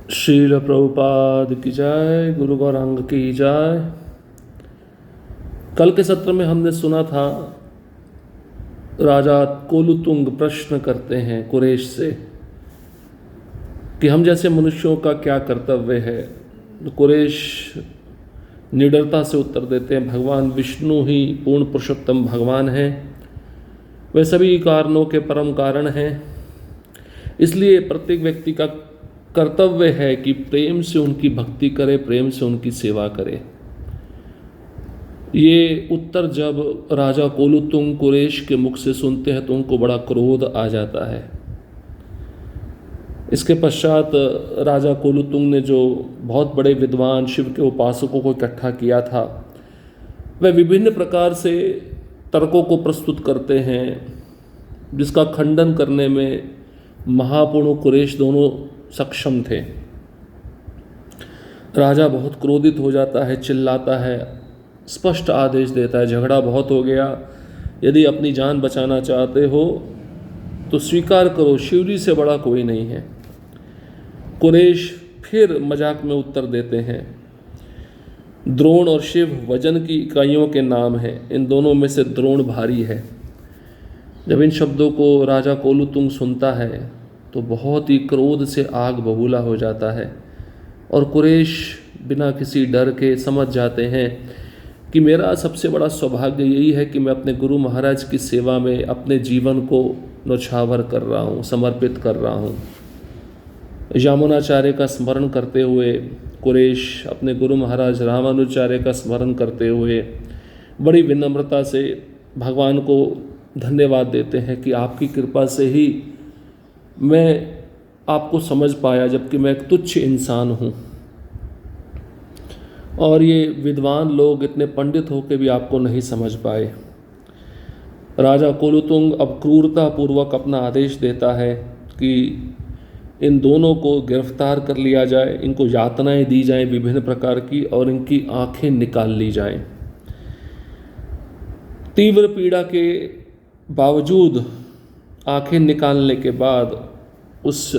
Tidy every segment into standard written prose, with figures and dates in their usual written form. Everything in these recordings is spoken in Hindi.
श्रील प्रभुपाद की जय, गुरु गौरांग की जय। कल के सत्र में हमने सुना था राजा कोलुतुंग प्रश्न करते हैं कुरैश से कि हम जैसे मनुष्यों का क्या कर्तव्य है। कुरैश निडरता से उत्तर देते हैं, भगवान विष्णु ही पूर्ण पुरुषोत्तम भगवान हैं, वे सभी कारणों के परम कारण हैं। इसलिए प्रत्येक व्यक्ति का कर्तव्य है कि प्रेम से उनकी भक्ति करे, प्रेम से उनकी सेवा करे। ये उत्तर जब राजा कोलुतुंग कुरैश के मुख से सुनते हैं तो उनको बड़ा क्रोध आ जाता है। इसके पश्चात राजा कोलुतुंग ने जो बहुत बड़े विद्वान शिव के उपासकों को इकट्ठा किया था, वह विभिन्न प्रकार से तर्कों को प्रस्तुत करते हैं, जिसका खंडन करने में महापुरुष कुरैश दोनों सक्षम थे। राजा बहुत क्रोधित हो जाता है, चिल्लाता है, स्पष्ट आदेश देता है, झगड़ा बहुत हो गया, यदि अपनी जान बचाना चाहते हो तो स्वीकार करो, शिव जी से बड़ा कोई नहीं है। कुरैश फिर मजाक में उत्तर देते हैं, द्रोण और शिव वजन की इकाइयों के नाम हैं, इन दोनों में से द्रोण भारी है। जब इन शब्दों को राजा कोलुतुंग सुनता है तो बहुत ही क्रोध से आग बबूला हो जाता है और कुरैश बिना किसी डर के समझ जाते हैं कि मेरा सबसे बड़ा सौभाग्य यही है कि मैं अपने गुरु महाराज की सेवा में अपने जीवन को न्यौछावर कर रहा हूँ, समर्पित कर रहा हूँ। यामुनाचार्य का स्मरण करते हुए कुरैश अपने गुरु महाराज रामानुजाचार्य का स्मरण करते हुए बड़ी विनम्रता से भगवान को धन्यवाद देते हैं कि आपकी कृपा से ही मैं आपको समझ पाया, जबकि मैं एक तुच्छ इंसान हूँ। और ये विद्वान लोग इतने पंडित होकर भी आपको नहीं समझ पाए। राजा कोलुतुंग अब क्रूरता पूर्वक अपना आदेश देता है कि इन दोनों को गिरफ्तार कर लिया जाए, इनको यातनाएं दी जाएं विभिन्न प्रकार की और इनकी आंखें निकाल ली जाएं। तीव्र पीड़ा के बावजूद आंखें निकालने के बाद उस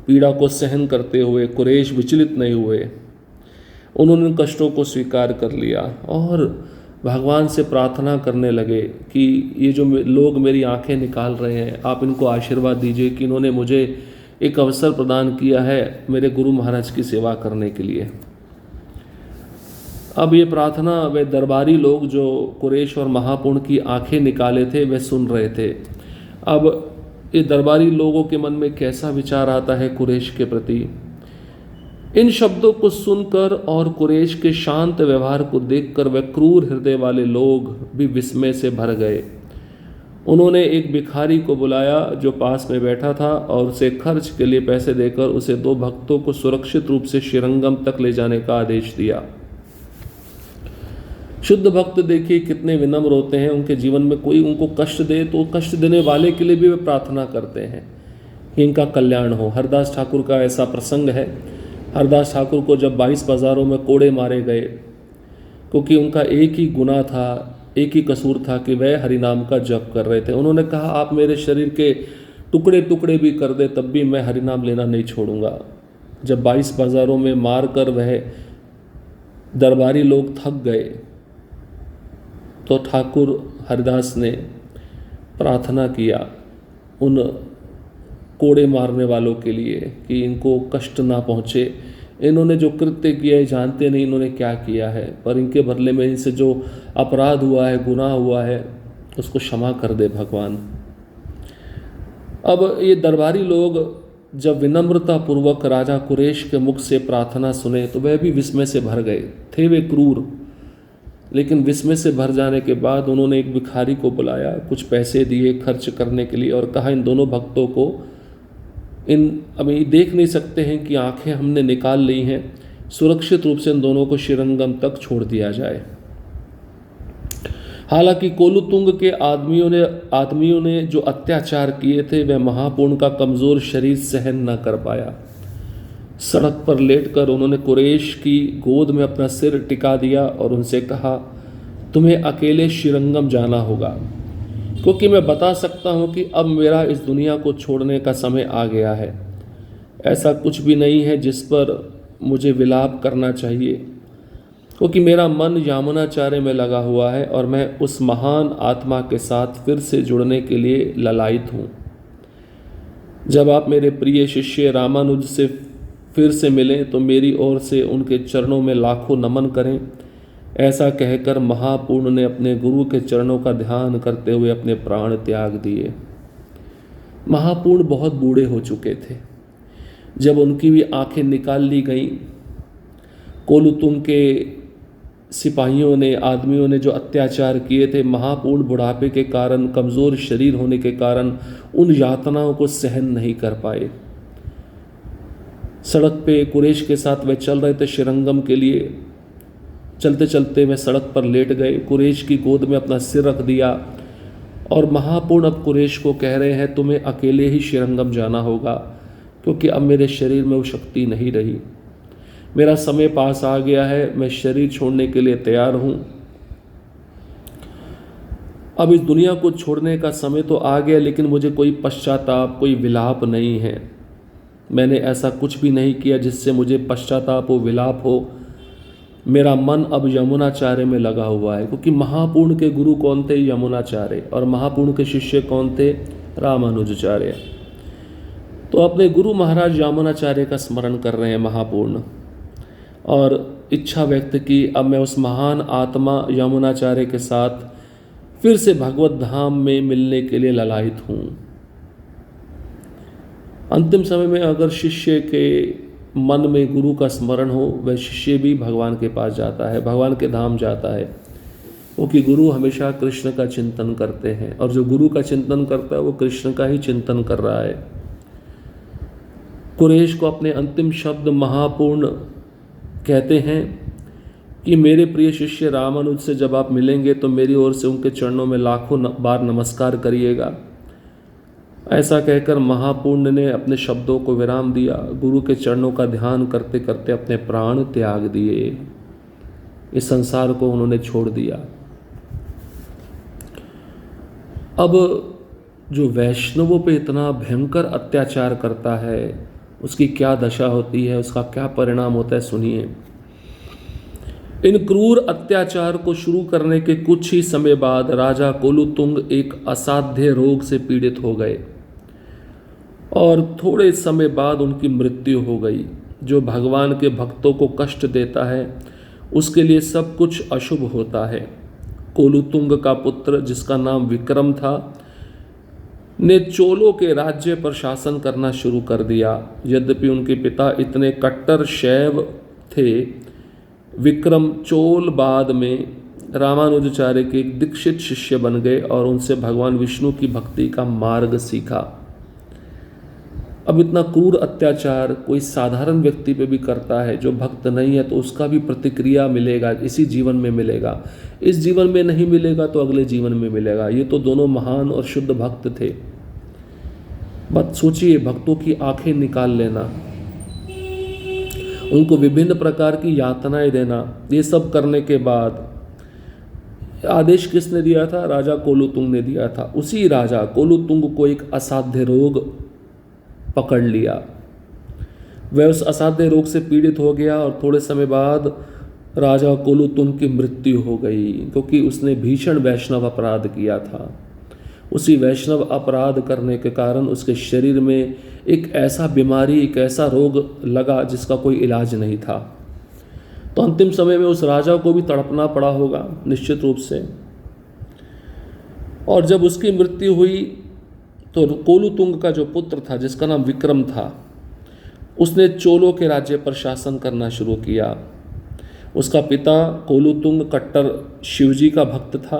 पीड़ा को सहन करते हुए कुरैश विचलित नहीं हुए। उन्होंने कष्टों को स्वीकार कर लिया और भगवान से प्रार्थना करने लगे कि ये जो लोग मेरी आंखें निकाल रहे हैं, आप इनको आशीर्वाद दीजिए कि इन्होंने मुझे एक अवसर प्रदान किया है मेरे गुरु महाराज की सेवा करने के लिए। अब ये प्रार्थना वे दरबारी लोग जो कुरैश और महापुरुष की आंखें निकाले थे वे सुन रहे थे। अब ये दरबारी लोगों के मन में कैसा विचार आता है कुरैश के प्रति। इन शब्दों को सुनकर और कुरैश के शांत व्यवहार को देखकर वे क्रूर हृदय वाले लोग भी विस्मय से भर गए। उन्होंने एक भिखारी को बुलाया जो पास में बैठा था और उसे खर्च के लिए पैसे देकर उसे 2 भक्तों को सुरक्षित रूप से श्रीरंगम तक ले जाने का आदेश दिया। शुद्ध भक्त देखिए कितने विनम्र होते हैं, उनके जीवन में कोई उनको कष्ट दे तो कष्ट देने वाले के लिए भी वे प्रार्थना करते हैं कि इनका कल्याण हो। हरदास ठाकुर का ऐसा प्रसंग है। हरदास ठाकुर को जब 22 बाज़ारों में कोड़े मारे गए, क्योंकि उनका एक ही गुनाह था, एक ही कसूर था कि वह हरिनाम का जप कर रहे थे। उन्होंने कहा आप मेरे शरीर के टुकड़े टुकड़े भी कर दे तब भी मैं हरिनाम लेना नहीं छोड़ूंगा। जब 22 बाज़ारों में मार कर वह दरबारी लोग थक गए तो ठाकुर हरिदास ने प्रार्थना किया उन कोड़े मारने वालों के लिए कि इनको कष्ट ना पहुँचे। इन्होंने जो कृत्य किया है जानते नहीं इन्होंने क्या किया है, पर इनके बदले में इनसे जो अपराध हुआ है, गुनाह हुआ है, उसको क्षमा कर दे भगवान। अब ये दरबारी लोग जब विनम्रता पूर्वक राजा कुरैश के मुख से प्रार्थना सुने तो वह भी विस्मय से भर गए थे। वे क्रूर, लेकिन विस्मय से भर जाने के बाद उन्होंने एक भिखारी को बुलाया, कुछ पैसे दिए खर्च करने के लिए और कहा इन दोनों भक्तों को अभी देख नहीं सकते हैं कि आंखें हमने निकाल ली हैं, सुरक्षित रूप से इन दोनों को श्रीरंगम तक छोड़ दिया जाए। हालांकि कोलुतुंग के आदमियों ने जो अत्याचार किए थे वह महापुरुष का कमज़ोर शरीर सहन न कर पाया। सड़क पर लेटकर उन्होंने कुरैश की गोद में अपना सिर टिका दिया और उनसे कहा तुम्हें अकेले श्रीरंगम जाना होगा, क्योंकि मैं बता सकता हूँ कि अब मेरा इस दुनिया को छोड़ने का समय आ गया है। ऐसा कुछ भी नहीं है जिस पर मुझे विलाप करना चाहिए, क्योंकि मेरा मन यामुनाचार्य में लगा हुआ है और मैं उस महान आत्मा के साथ फिर से जुड़ने के लिए ललायित हूँ। जब आप मेरे प्रिय शिष्य रामानुज से फिर से मिलें तो मेरी ओर से उनके चरणों में लाखों नमन करें। ऐसा कहकर महापूर्ण ने अपने गुरु के चरणों का ध्यान करते हुए अपने प्राण त्याग दिए। महापूर्ण बहुत बूढ़े हो चुके थे। जब उनकी भी आंखें निकाल ली गईं, कोलुतुंग के सिपाहियों ने, आदमियों ने जो अत्याचार किए थे, महापूर्ण बुढ़ापे के कारण, कमज़ोर शरीर होने के कारण उन यातनाओं को सहन नहीं कर पाए। सड़क पे कुरैश के साथ वे चल रहे थे श्रीरंगम के लिए। चलते चलते वे सड़क पर लेट गए, कुरैश की गोद में अपना सिर रख दिया और महापूर्ण अब कुरैश को कह रहे हैं तुम्हें अकेले ही श्रीरंगम जाना होगा, क्योंकि अब मेरे शरीर में वो शक्ति नहीं रही। मेरा समय पास आ गया है, मैं शरीर छोड़ने के लिए तैयार हूँ। अब इस दुनिया को छोड़ने का समय तो आ गया, लेकिन मुझे कोई पश्चाताप, कोई विलाप नहीं है। मैंने ऐसा कुछ भी नहीं किया जिससे मुझे पश्चाताप हो, विलाप हो। मेरा मन अब यमुनाचार्य में लगा हुआ है, क्योंकि महापूर्ण के गुरु कौन थे? यमुनाचार्य। और महापूर्ण के शिष्य कौन थे? रामानुजाचार्य। तो अपने गुरु महाराज यमुनाचार्य का स्मरण कर रहे हैं महापूर्ण, और इच्छा व्यक्त की अब मैं उस महान आत्मा यमुनाचार्य के साथ फिर से भगवत धाम में मिलने के लिए ललायित हूँ। अंतिम समय में अगर शिष्य के मन में गुरु का स्मरण हो, वह शिष्य भी भगवान के पास जाता है, भगवान के धाम जाता है, क्योंकि गुरु हमेशा कृष्ण का चिंतन करते हैं, और जो गुरु का चिंतन करता है वो कृष्ण का ही चिंतन कर रहा है। कुरैश को अपने अंतिम शब्द महापूर्ण कहते हैं कि मेरे प्रिय शिष्य रामानुज से जब आप मिलेंगे तो मेरी ओर से उनके चरणों में लाखों बार नमस्कार करिएगा। ऐसा कहकर महापूर्ण ने अपने शब्दों को विराम दिया। गुरु के चरणों का ध्यान करते करते अपने प्राण त्याग दिए। इस संसार को उन्होंने छोड़ दिया। अब जो वैष्णवों पे इतना भयंकर अत्याचार करता है, उसकी क्या दशा होती है, उसका क्या परिणाम होता है, सुनिए। इन क्रूर अत्याचार को शुरू करने के कुछ ही समय बाद राजा कोलुतुंग एक असाध्य रोग से पीड़ित हो गए और थोड़े समय बाद उनकी मृत्यु हो गई। जो भगवान के भक्तों को कष्ट देता है उसके लिए सब कुछ अशुभ होता है। कोलुतुंग का पुत्र, जिसका नाम विक्रम था, ने चोलों के राज्य पर शासन करना शुरू कर दिया। यद्यपि उनके पिता इतने कट्टर शैव थे, विक्रम चोल बाद में रामानुजाचार्य के एक दीक्षित शिष्य बन गए और उनसे भगवान विष्णु की भक्ति का मार्ग सीखा। अब इतना क्रूर अत्याचार कोई साधारण व्यक्ति पे भी करता है, जो भक्त नहीं है, तो उसका भी प्रतिक्रिया मिलेगा, इसी जीवन में मिलेगा। इस जीवन में नहीं मिलेगा तो अगले जीवन में मिलेगा। ये तो दोनों महान और शुद्ध भक्त थे। बस सोचिए, भक्तों की आंखें निकाल लेना, उनको विभिन्न प्रकार की यातनाएं देना, ये सब करने के बाद आदेश किसने दिया था? राजा कोलुतुंग ने दिया था। उसी राजा कोलुतुंग को एक असाध्य रोग पकड़ लिया। वह उस असाध्य रोग से पीड़ित हो गया और थोड़े समय बाद राजा कोलुतुंग की मृत्यु हो गई, क्योंकि उसने भीषण वैष्णव अपराध किया था। उसी वैष्णव अपराध करने के कारण उसके शरीर में एक ऐसा बीमारी, एक ऐसा रोग लगा जिसका कोई इलाज नहीं था। तो अंतिम समय में उस राजा को भी तड़पना पड़ा होगा निश्चित रूप से। और जब उसकी मृत्यु हुई तो कोलुतुंग का जो पुत्र था, जिसका नाम विक्रम था, उसने चोलों के राज्य पर शासन करना शुरू किया। उसका पिता कोलुतुंग कट्टर शिवजी का भक्त था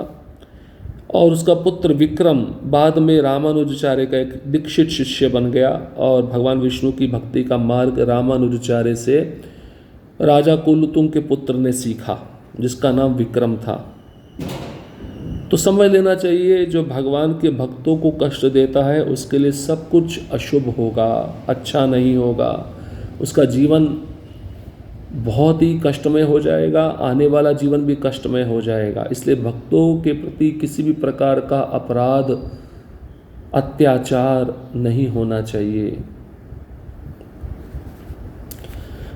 और उसका पुत्र विक्रम बाद में रामानुजाचार्य का एक दीक्षित शिष्य बन गया और भगवान विष्णु की भक्ति का मार्ग रामानुजाचार्य से राजा कोलुतुंग के पुत्र ने सीखा, जिसका नाम विक्रम था। तो समझ लेना चाहिए, जो भगवान के भक्तों को कष्ट देता है उसके लिए सब कुछ अशुभ होगा, अच्छा नहीं होगा। उसका जीवन बहुत ही कष्टमय हो जाएगा, आने वाला जीवन भी कष्टमय हो जाएगा। इसलिए भक्तों के प्रति किसी भी प्रकार का अपराध, अत्याचार नहीं होना चाहिए।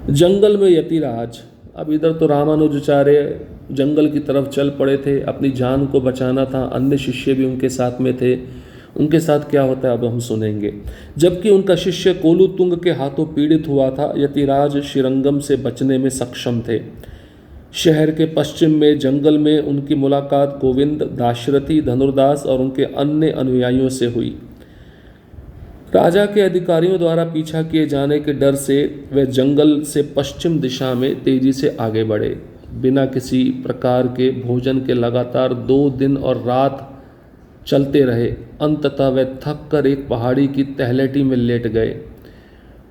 जंगल में यतिराज। अब इधर तो रामानुजाचार्य जंगल की तरफ चल पड़े थे, अपनी जान को बचाना था, अन्य शिष्य भी उनके साथ में थे। उनके साथ क्या होता है अब हम सुनेंगे। जबकि उनका शिष्य कोलुतुंग के हाथों पीड़ित हुआ था, यतिराज श्रीरंगम से बचने में सक्षम थे। शहर के पश्चिम में जंगल में उनकी मुलाकात गोविंद, दाशरथी, धनुर्दास और उनके अन्य अनुयायियों से हुई। राजा के अधिकारियों द्वारा पीछा किए जाने के डर से वे जंगल से पश्चिम दिशा में तेजी से आगे बढ़े। बिना किसी प्रकार के भोजन के लगातार 2 दिन और रात चलते रहे। अंततः वे थक कर एक पहाड़ी की तलहटी में लेट गए।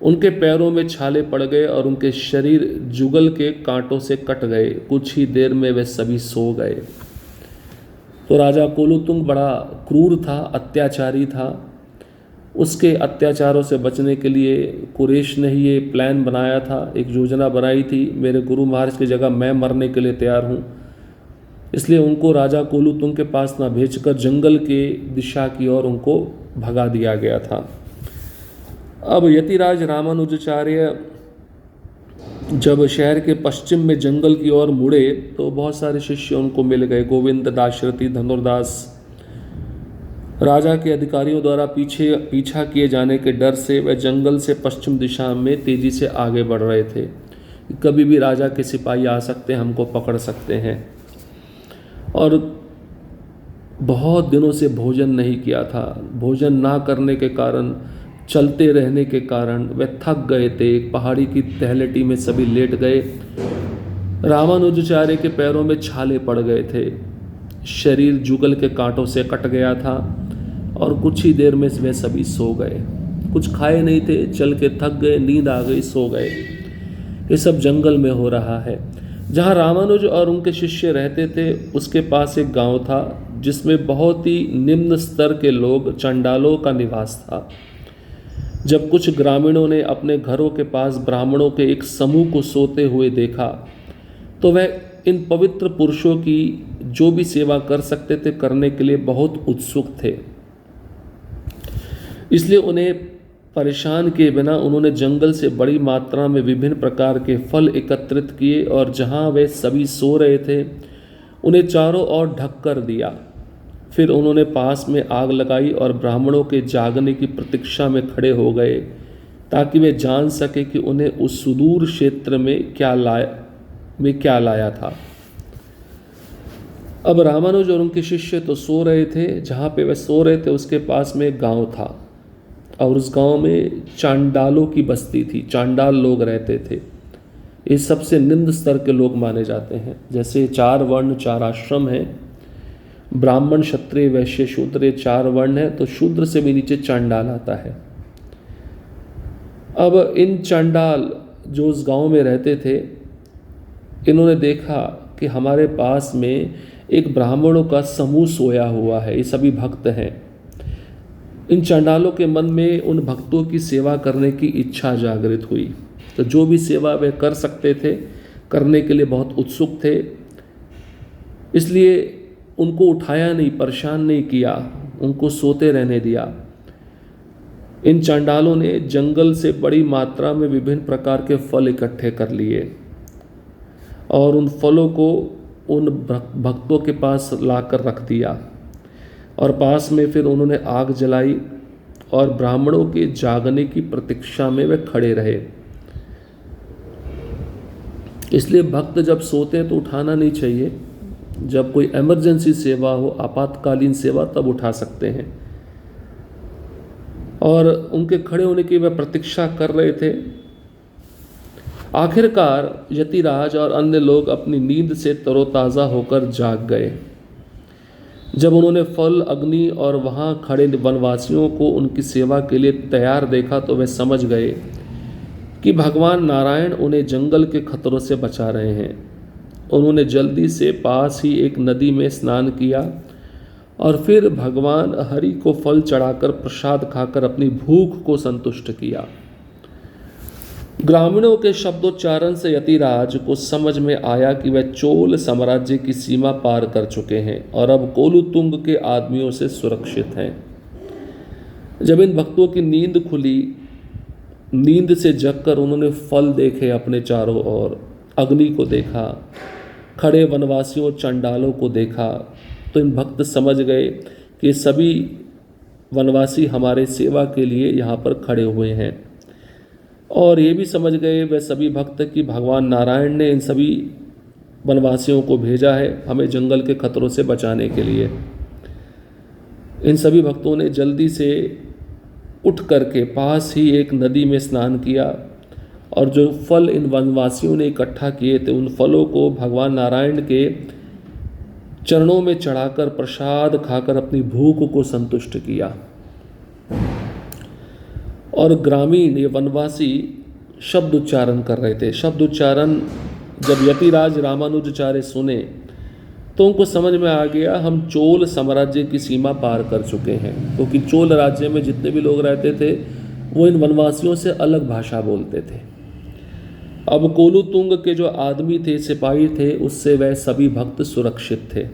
उनके पैरों में छाले पड़ गए और उनके शरीर जुगल के कांटों से कट गए। कुछ ही देर में वे सभी सो गए। तो राजा कोलुतुंग बड़ा क्रूर था, अत्याचारी था। उसके अत्याचारों से बचने के लिए कुरेश ने ही ये प्लान बनाया था, एक योजना बनाई थी। मेरे गुरु महाराज की जगह मैं मरने के लिए तैयार हूँ, इसलिए उनको राजा कोलुतुंग के पास ना भेजकर जंगल के दिशा की ओर उनको भगा दिया गया था। अब यतिराज रामानुजाचार्य जब शहर के पश्चिम में जंगल की ओर मुड़े तो बहुत सारे शिष्य उनको मिल गए। गोविंद, दाशरथी, धनुर्दास। राजा के अधिकारियों द्वारा पीछा किए जाने के डर से वह जंगल से पश्चिम दिशा में तेजी से आगे बढ़ रहे थे। कभी भी राजा के सिपाही आ सकते हैं, हमको पकड़ सकते हैं। और बहुत दिनों से भोजन नहीं किया था। भोजन ना करने के कारण, चलते रहने के कारण वे थक गए थे। एक पहाड़ी की तलहटी में सभी लेट गए। रामानुजाचार्य के पैरों में छाले पड़ गए थे, शरीर जुगल के कांटों से कट गया था और कुछ ही देर में वे सभी सो गए। कुछ खाए नहीं थे, चल के थक गए, नींद आ गई, सो गए। ये सब जंगल में हो रहा है। जहाँ रामानुज और उनके शिष्य रहते थे उसके पास एक गांव था जिसमें बहुत ही निम्न स्तर के लोग, चंडालों का निवास था। जब कुछ ग्रामीणों ने अपने घरों के पास ब्राह्मणों के एक समूह को सोते हुए देखा तो वह इन पवित्र पुरुषों की जो भी सेवा कर सकते थे करने के लिए बहुत उत्सुक थे। इसलिए उन्हें परेशान किए बिना उन्होंने जंगल से बड़ी मात्रा में विभिन्न प्रकार के फल एकत्रित किए और जहाँ वे सभी सो रहे थे उन्हें चारों ओर ढक कर दिया। फिर उन्होंने पास में आग लगाई और ब्राह्मणों के जागने की प्रतीक्षा में खड़े हो गए ताकि वे जान सके कि उन्हें उस सुदूर क्षेत्र में क्या लाया था। अब रामानुज और उनके शिष्य तो सो रहे थे। जहाँ पे वे सो रहे थे उसके पास में एक गांव था और उस गांव में चांडालों की बस्ती थी। चांडाल लोग रहते थे। ये सबसे निम्न स्तर के लोग माने जाते हैं। जैसे 4 वर्ण 4 आश्रम हैं, ब्राह्मण, क्षत्रिय, वैश्य, शूद्र, ये 4 वर्ण है, तो शूद्र से भी नीचे चांडाल आता है। अब इन चांडाल जो उस गांव में रहते थे, इन्होंने देखा कि हमारे पास में एक ब्राह्मणों का समूह सोया हुआ है, ये सभी भक्त हैं। इन चांडालों के मन में उन भक्तों की सेवा करने की इच्छा जागृत हुई। तो जो भी सेवा वे कर सकते थे करने के लिए बहुत उत्सुक थे। इसलिए उनको उठाया नहीं, परेशान नहीं किया, उनको सोते रहने दिया। इन चांडालों ने जंगल से बड़ी मात्रा में विभिन्न प्रकार के फल इकट्ठे कर लिए और उन फलों को उन भक्तों के पास लाकर रख दिया और पास में फिर उन्होंने आग जलाई और ब्राह्मणों के जागने की प्रतीक्षा में वे खड़े रहे। इसलिए भक्त जब सोते हैं तो उठाना नहीं चाहिए। जब कोई इमरजेंसी सेवा हो, आपातकालीन सेवा, तब उठा सकते हैं। और उनके खड़े होने की वे प्रतीक्षा कर रहे थे। आखिरकार यतिराज और अन्य लोग अपनी नींद से तरोताज़ा होकर जाग गए। जब उन्होंने फल, अग्नि और वहाँ खड़े वनवासियों को उनकी सेवा के लिए तैयार देखा तो वे समझ गए कि भगवान नारायण उन्हें जंगल के खतरों से बचा रहे हैं। उन्होंने जल्दी से पास ही एक नदी में स्नान किया और फिर भगवान हरि को फल चढ़ाकर प्रसाद खाकर अपनी भूख को संतुष्ट किया। ग्रामीणों के शब्दोच्चारण से यतिराज को समझ में आया कि वह चोल साम्राज्य की सीमा पार कर चुके हैं और अब कोलुतुंग के आदमियों से सुरक्षित हैं। जब इन भक्तों की नींद खुली नींद से जगकर उन्होंने फल देखे अपने चारों ओर, अग्नि को देखा, खड़े वनवासियों चंडालों को देखा, तो इन भक्त समझ गए कि सभी वनवासी हमारे सेवा के लिए यहाँ पर खड़े हुए हैं। और ये भी समझ गए वे सभी भक्त कि भगवान नारायण ने इन सभी वनवासियों को भेजा है हमें जंगल के खतरों से बचाने के लिए। इन सभी भक्तों ने जल्दी से उठ करके पास ही एक नदी में स्नान किया और जो फल इन वनवासियों ने इकट्ठा किए थे उन फलों को भगवान नारायण के चरणों में चढ़ाकर प्रसाद खाकर अपनी भूख को संतुष्ट किया। और ग्रामीण ये वनवासी शब्द उच्चारण कर रहे थे। शब्द उच्चारण जब यतिराज रामानुजाचार्य सुने तो उनको समझ में आ गया हम चोल साम्राज्य की सीमा पार कर चुके हैं, क्योंकि चोल राज्य में जितने भी लोग रहते थे वो इन वनवासियों से अलग भाषा बोलते थे। अब कोलुतुंग के जो आदमी थे, सिपाही थे, उससे वह सभी भक्त सुरक्षित थे।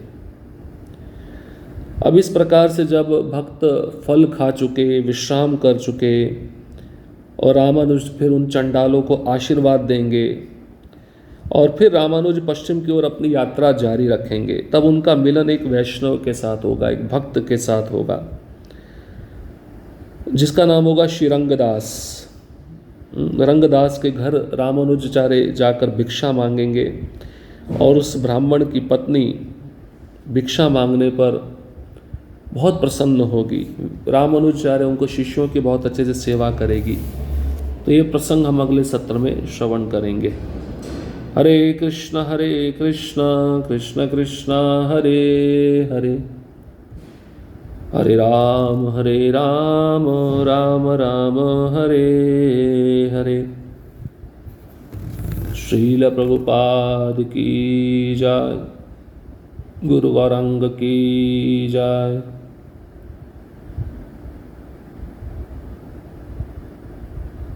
अब इस प्रकार से जब भक्त फल खा चुके, विश्राम कर चुके और रामानुज फिर उन चंडालों को आशीर्वाद देंगे और फिर रामानुज पश्चिम की ओर अपनी यात्रा जारी रखेंगे, तब उनका मिलन एक वैष्णव के साथ होगा, एक भक्त के साथ होगा जिसका नाम होगा श्री रंगदास। रंगदास के घर रामानुजाचार्य जाकर भिक्षा मांगेंगे और उस ब्राह्मण की पत्नी भिक्षा मांगने पर बहुत प्रसन्न होगी। रामानुजाचार्य उनको शिष्यों की बहुत अच्छे से सेवा करेगी। तो ये प्रसंग हम अगले सत्र में श्रवण करेंगे। हरे कृष्ण कृष्ण कृष्ण हरे हरे, हरे राम राम राम हरे हरे। श्रील प्रभुपाद की जय, गुरु गौरांग की जय।